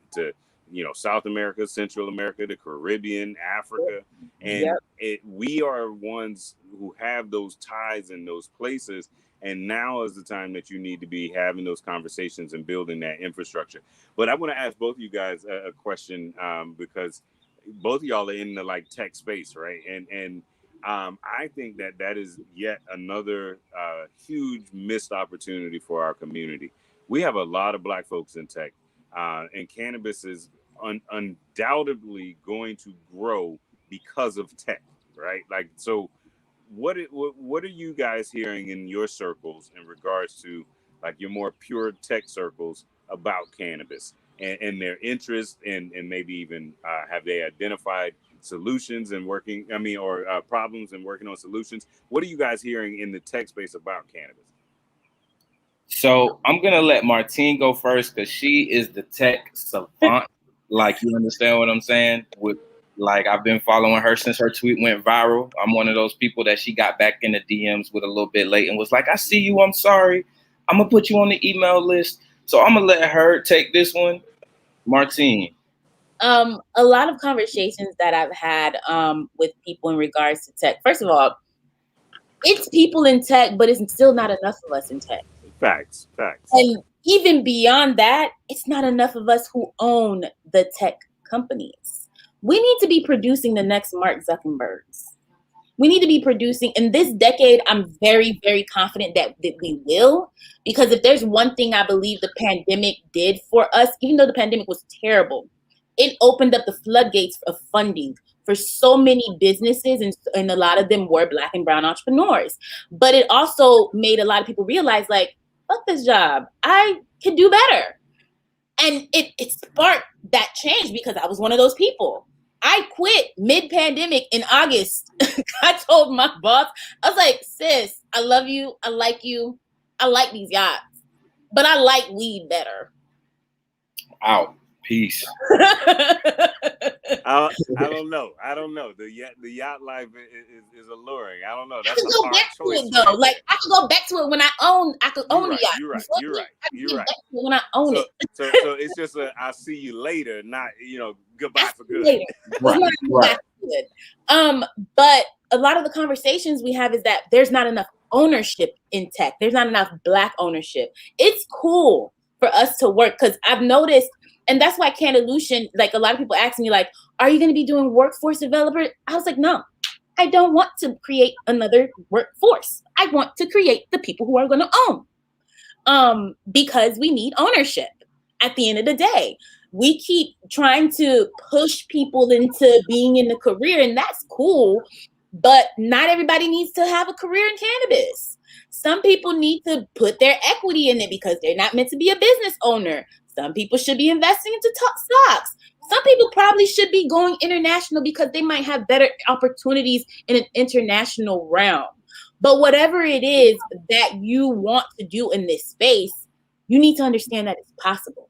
South America, Central America, the Caribbean, Africa. And we are ones who have those ties in those places. And now is the time that you need to be having those conversations and building that infrastructure. But I want to ask both of you guys a question, because both of y'all are in the like tech space, right? And I think that is yet another huge missed opportunity for our community. We have a lot of Black folks in tech, and cannabis is undoubtedly going to grow because of tech, right? Like, so what are you guys hearing in your circles in regards to like your more pure tech circles about cannabis and their interest, and maybe even have they identified solutions and working, or problems and working on solutions? What are you guys hearing in the tech space about cannabis? So I'm going to let Martine go first, because she is the tech savant. Like, you understand what I'm saying? Like, I've been following her since her tweet went viral. I'm one of those people that she got back in the DMs with a little bit late and was like, I see you, I'm sorry. I'm going to put you on the email list. So I'm going to let her take this one. Martine. A lot of conversations that I've had with people in regards to tech. First of all, it's people in tech, but it's still not enough of us in tech. Facts. And even beyond that, it's not enough of us who own the tech companies. We need to be producing the next Mark Zuckerbergs. We need to be producing in this decade. I'm very, very confident that we will, because if there's one thing I believe the pandemic did for us, even though the pandemic was terrible, it opened up the floodgates of funding for so many businesses, and a lot of them were Black and brown entrepreneurs. But it also made a lot of people realize, like, fuck this job, I could do better. And it sparked that change, because I was one of those people. I quit mid-pandemic in August. I told my boss, I was like, sis, I love you. I like you. I like these yachts, but I like weed better. Out. Peace. I don't know. The yacht life is alluring. I don't know. That's a hard choice. It, though. Like, I could go back to it when I could own a yacht. You're right. When I own it. So it's just I see you later, not goodbye for good. Later. Right. But a lot of the conversations we have is that there's not enough ownership in tech. There's not enough Black ownership. It's cool for us to work, because I've noticed. And that's why CannaTalk, like, a lot of people ask me, like, are you going to be doing workforce developer? I was like, no, I don't want to create another workforce. I want to create the people who are going to own, because we need ownership at the end of the day. We keep trying to push people into being in the career, and that's cool, but not everybody needs to have a career in cannabis. Some people need to put their equity in it because they're not meant to be a business owner. Some people should be investing into stocks. Some people probably should be going international because they might have better opportunities in an international realm. But whatever it is that you want to do in this space, you need to understand that it's possible.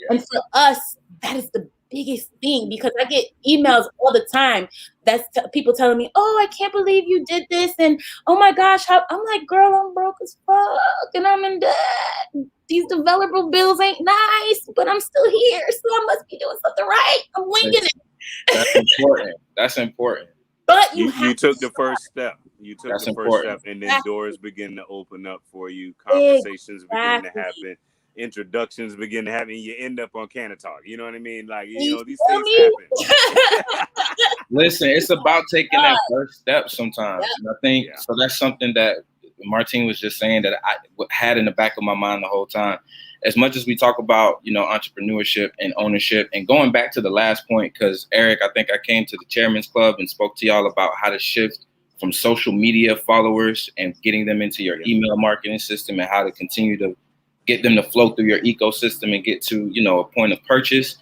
Yeah. And for us, that is the biggest thing, because I get emails all the time that's people telling me, oh, I can't believe you did this, and oh my gosh, I'm like, girl, I'm broke as fuck and I'm in debt. These developer bills ain't nice, but I'm still here, so I must be doing something right. I'm winging it. That's important. But you took the first step. And then doors begin to open up for you. Conversations begin to happen. Introductions begin to happen. You end up on CannaTalk. You know what I mean? Like, these things happen. Listen, it's about taking that first step sometimes. And I think so. That's something that Martine was just saying that I had in the back of my mind the whole time. As much as we talk about, entrepreneurship and ownership, and going back to the last point, because Eric, I think I came to the Chairman's Club and spoke to y'all about how to shift from social media followers and getting them into your email marketing system, and how to continue to get them to flow through your ecosystem and get to, a point of purchase.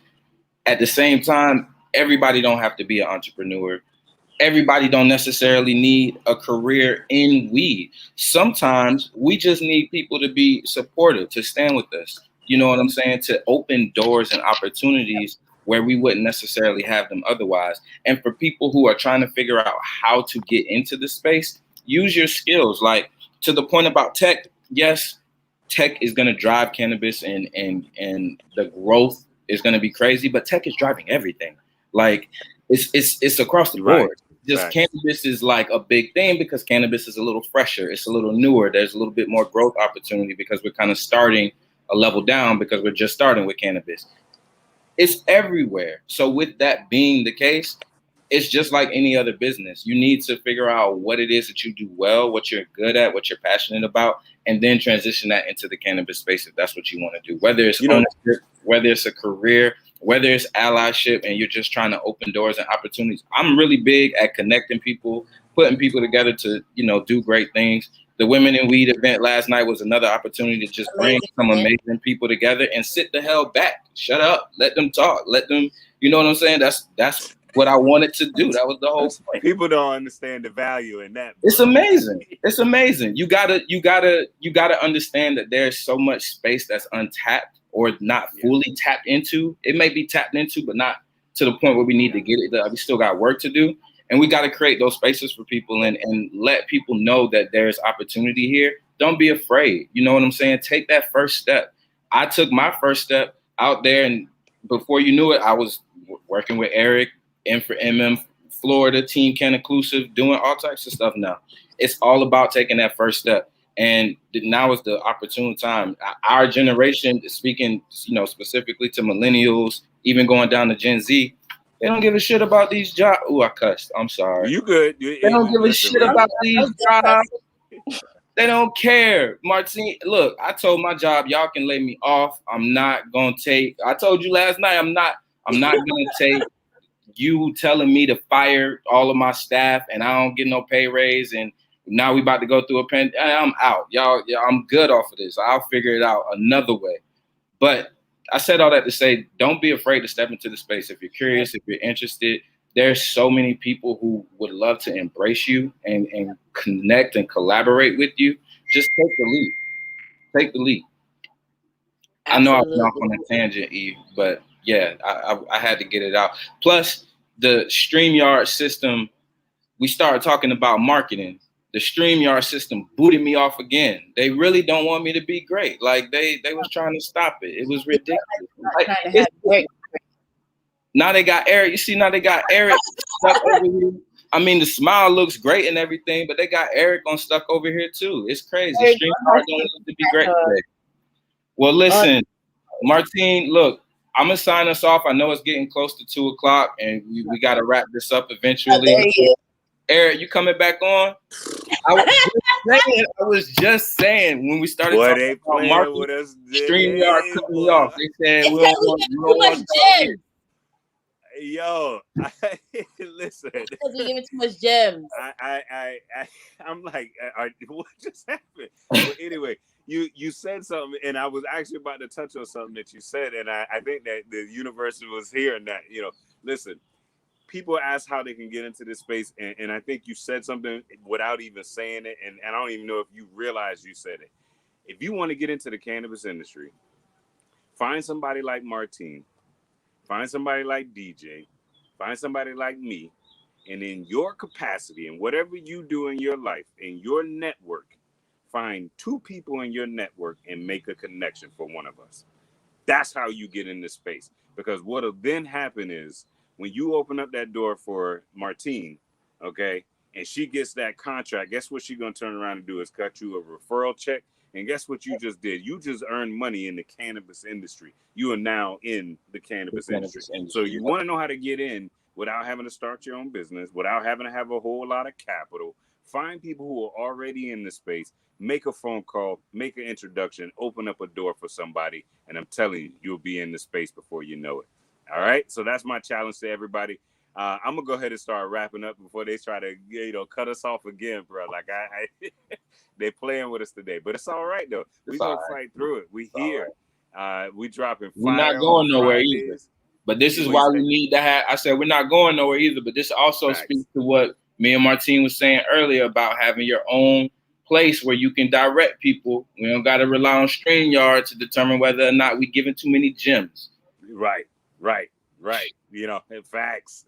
At the same time, everybody don't have to be an entrepreneur. Everybody don't necessarily need a career in weed. Sometimes we just need people to be supportive, to stand with us. You know what I'm saying? To open doors and opportunities where we wouldn't necessarily have them otherwise. And for people who are trying to figure out how to get into the space, use your skills. Like, to the point about tech, yes, tech is going to drive cannabis, and the growth is going to be crazy, but tech is driving everything. Like, it's across the board. Just cannabis is like a big thing because cannabis is a little fresher. It's a little newer. There's a little bit more growth opportunity because we're kind of starting a level down because we're just starting with cannabis. It's everywhere. So with that being the case, it's just like any other business. You need to figure out what it is that you do well, what you're good at, what you're passionate about, and then transition that into the cannabis space if that's what you want to do. Whether it's ownership, whether it's a career, whether it's allyship, and you're just trying to open doors and opportunities. I'm really big at connecting people, putting people together to, do great things. The Women in Weed event last night was another opportunity to just bring some amazing people together and sit the hell back. Shut up. Let them talk. Let them, you know what I'm saying? That's what I wanted to do. That was the whole point. People don't understand the value in that. It's amazing. It's amazing. You gotta understand that there's so much space that's untapped or not fully tapped into. It may be tapped into, but not to the point where we need to get it. We still got work to do. And we got to create those spaces for people and let people know that there's opportunity here. Don't be afraid. You know what I'm saying? Take that first step. I took my first step out there, and before you knew it, I was working with Eric, and for MM Florida, Team Can Inclusive, doing all types of stuff now. It's all about taking that first step. And now is the opportune time. Our generation, speaking, specifically to millennials, even going down to Gen Z, they don't give a shit about these jobs. Ooh, I cussed. I'm sorry. You good. They don't give a shit about these jobs. They don't care. Martine, look, I told my job, y'all can lay me off. I'm not gonna take. I told you last night, I'm not gonna take you telling me to fire all of my staff and I don't get no pay raise and now we about to go through a pandemic. I'm out. Y'all, I'm good off of this. I'll figure it out another way. But I said all that to say, don't be afraid to step into the space. If you're curious, if you're interested, there's so many people who would love to embrace you and connect and collaborate with you. Just take the leap. Take the leap. Absolutely. I know I went off on a tangent, Eve, but yeah, I had to get it out. Plus, the StreamYard system, we started talking about marketing. The StreamYard system booted me off again. They really don't want me to be great. Like they was trying to stop it. It was ridiculous. Now they got Eric. You see, now they got Eric stuck over here. I mean, the smile looks great and everything, but they got Eric on stuck over here too. It's crazy. StreamYard don't want to be great today. Well, listen, Martine, look, I'm gonna sign us off. I know it's getting close to 2:00, and we got to wrap this up eventually. Eric, you coming back on? I was just saying when we started talking about marketing, with us, StreamYard cut me off. They said we don't want to. Yo, listen. Because we giving too much gems. I'm like, what just happened? But anyway, you said something, and I was actually about to touch on something that you said, and I think that the university was hearing that. Listen, people ask how they can get into this space, and I think you said something without even saying it, and I don't even know if you realize you said it. If you want to get into the cannabis industry, find somebody like Martine, find somebody like DJ, find somebody like me, and in your capacity and whatever you do in your life, in your network, find 2 people in your network and make a connection for one of us. That's how you get in this space. Because what'll then happen is when you open up that door for Martine, okay, and she gets that contract, guess what she's going to turn around and do is cut you a referral check. And guess what you just did? You just earned money in the cannabis industry. You are now in the cannabis industry. So you want to know how to get in without having to start your own business, without having to have a whole lot of capital. Find people who are already in the space, make a phone call, make an introduction, open up a door for somebody, and I'm telling you, you'll be in the space before you know it. All right? So that's my challenge to everybody. I'm going to go ahead and start wrapping up before they try to, cut us off again, bro. Like, they're playing with us today. But it's all right, though. We're going to fight through it. We here. We dropping fire. We're not going nowhere either. But this is why we need to have, I said, we're not going nowhere either. But this also speaks to what me and Martine was saying earlier about having your own place where you can direct people. We don't got to rely on StreamYard to determine whether or not we're giving too many gems. Right. Facts.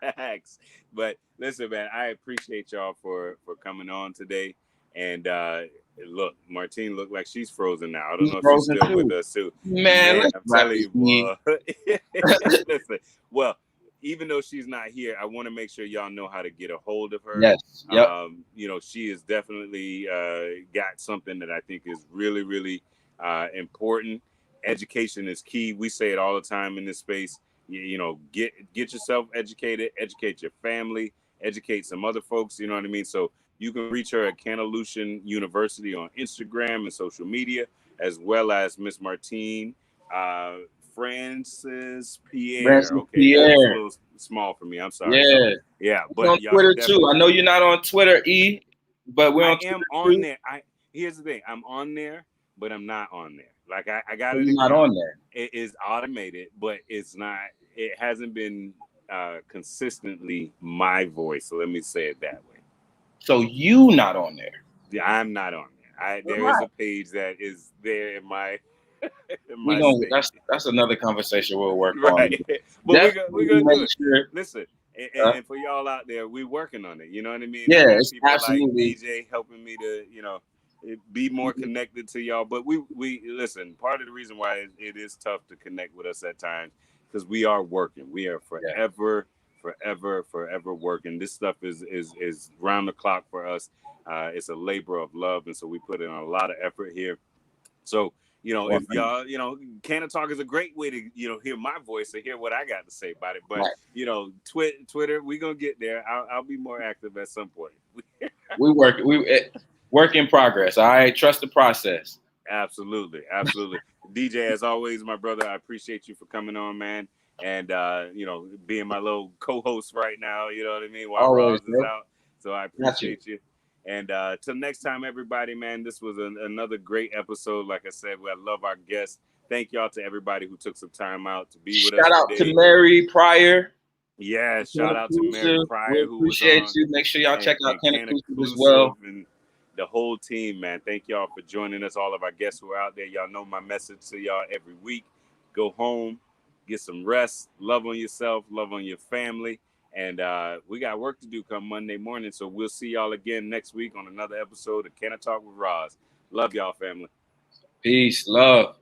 Facts. But listen, man, I appreciate y'all for coming on today. And look, Martine looked like she's frozen now. I don't know if she's still with us too. Man, I'm telling you, boy. Listen, well, even though she's not here, I want to make sure y'all know how to get a hold of her. Yes. Yep. She has definitely got something that I think is really, really important. Education is key. We say it all the time in this space. Get yourself educated, educate your family, educate some other folks. You know what I mean? So you can reach her at CannaTalk University on Instagram and social media, as well as Miss Martine Francis Pierre. That's a little small for me. I'm sorry. Yeah. But on Twitter too. I know you're not on Twitter, E, but we're on Twitter on there. Here's the thing. I'm on there, but I'm not on there. Like I got it. Not on there. It is automated, but it's not. It hasn't been consistently my voice. So let me say it that way. So you not on there? Yeah, I'm not on there. There is a page that is there in my. That's another conversation we'll work on. But we're gonna do it. Sure. Listen, and for y'all out there, we're working on it. You know what I mean? Yeah, it's absolutely. Like DJ helping me to be more connected to y'all. But we listen. Part of the reason why it is tough to connect with us at times because we are working. We are forever working. This stuff is round the clock for us. It's a labor of love, and so we put in a lot of effort here. So, if y'all, CannaTalk is a great way to, hear my voice and hear what I got to say about it. But, Twitter, we're going to get there. I'll be more active at some point. we work in progress. All right. Trust the process. Absolutely. DJ, as always, my brother, I appreciate you for coming on, man. And, being my little co-host right now, you know what I mean? While Roz is out. So I appreciate you. And till next time, everybody, man, this was another great episode. Like I said, I love our guests. Thank y'all to everybody who took some time out to be with us. Shout out to Mary Pryor. Yeah, shout out to Mary Pryor, who appreciate was on. you. Make sure y'all check out CannaTalk as well. And the whole team, man. Thank y'all for joining us. All of our guests who are out there. Y'all know my message to y'all every week. Go home, get some rest, love on yourself, love on your family. And we got work to do come Monday morning. So we'll see y'all again next week on another episode of CannaTalk with Roz. Love y'all, family. Peace. Love.